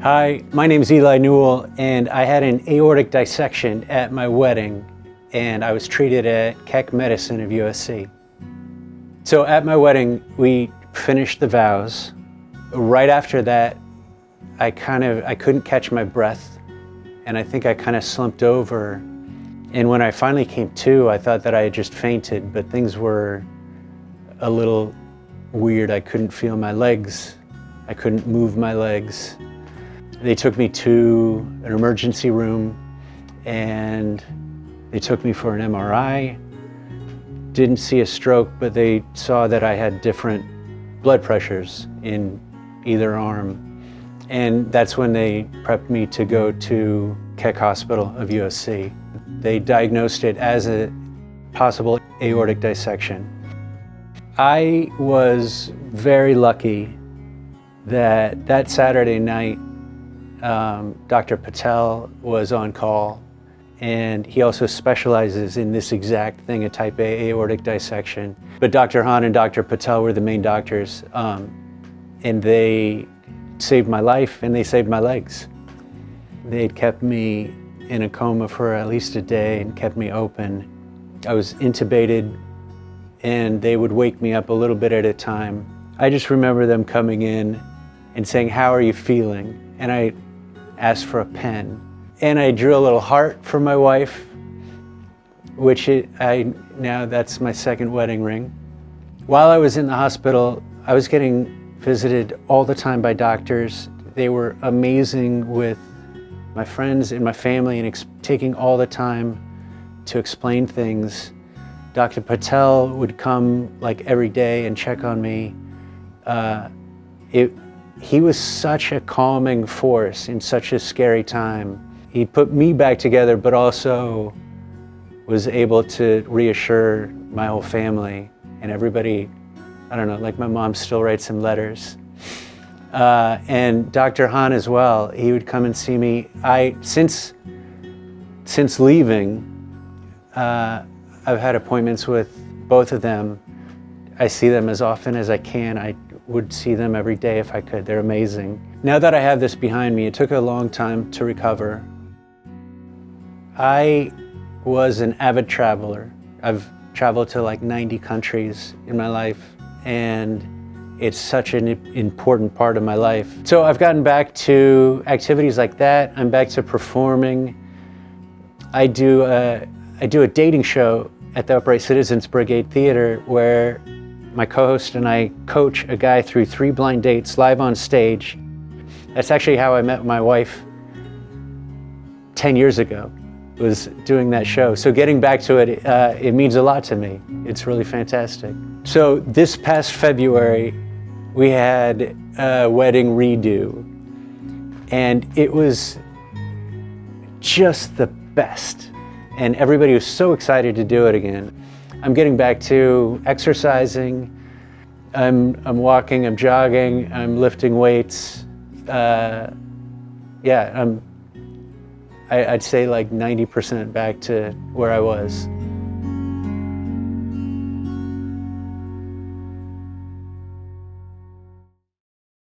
Hi, my name is Eli Newell, and I had an aortic dissection at my wedding, and I was treated at Keck Medicine of USC. So at my wedding, we finished the vows. Right after that, I couldn't catch my breath, and I think I kind of slumped over. And when I finally came to, I thought that I had just fainted, but things were a little weird. I couldn't feel my legs. I couldn't move my legs. They took me to an emergency room and they took me for an MRI. Didn't see a stroke, but they saw that I had different blood pressures in either arm. And that's when they prepped me to go to Keck Hospital of USC. They diagnosed it as a possible aortic dissection. I was very lucky that Saturday night, Dr. Patel was on call, and he also specializes in this exact thing, a type A aortic dissection. But Dr. Hahn and Dr. Patel were the main doctors, and they saved my life and they saved my legs. They'd kept me in a coma for at least a day and kept me open. I was intubated and they would wake me up a little bit at a time. I just remember them coming in and saying, "How are you feeling?" And I asked for a pen. And I drew a little heart for my wife, which now that's my second wedding ring. While I was in the hospital, I was getting visited all the time by doctors. They were amazing with my friends and my family and taking all the time to explain things. Dr. Patel would come like every day and check on me. He was such a calming force in such a scary time. He put me back together, but also was able to reassure my whole family and everybody. I don't know, like my mom still writes him letters. And Dr. Hahn as well, he would come and see me. Since leaving, I've had appointments with both of them. I see them as often as I can. I would see them every day if I could. They're amazing. Now that I have this behind me, it took a long time to recover. I was an avid traveler. I've traveled to like 90 countries in my life, and it's such an important part of my life. So I've gotten back to activities like that. I'm back to performing. I do a dating show at the Upright Citizens Brigade Theater where my co-host and I coach a guy through 3 blind dates live on stage. That's actually how I met my wife 10 years ago, was doing that show. So getting back to it, it means a lot to me. It's really fantastic. So this past February, we had a wedding redo, and it was just the best. And everybody was so excited to do it again. I'm getting back to exercising. I'm walking, I'm jogging, I'm lifting weights. I'd say like 90% back to where I was.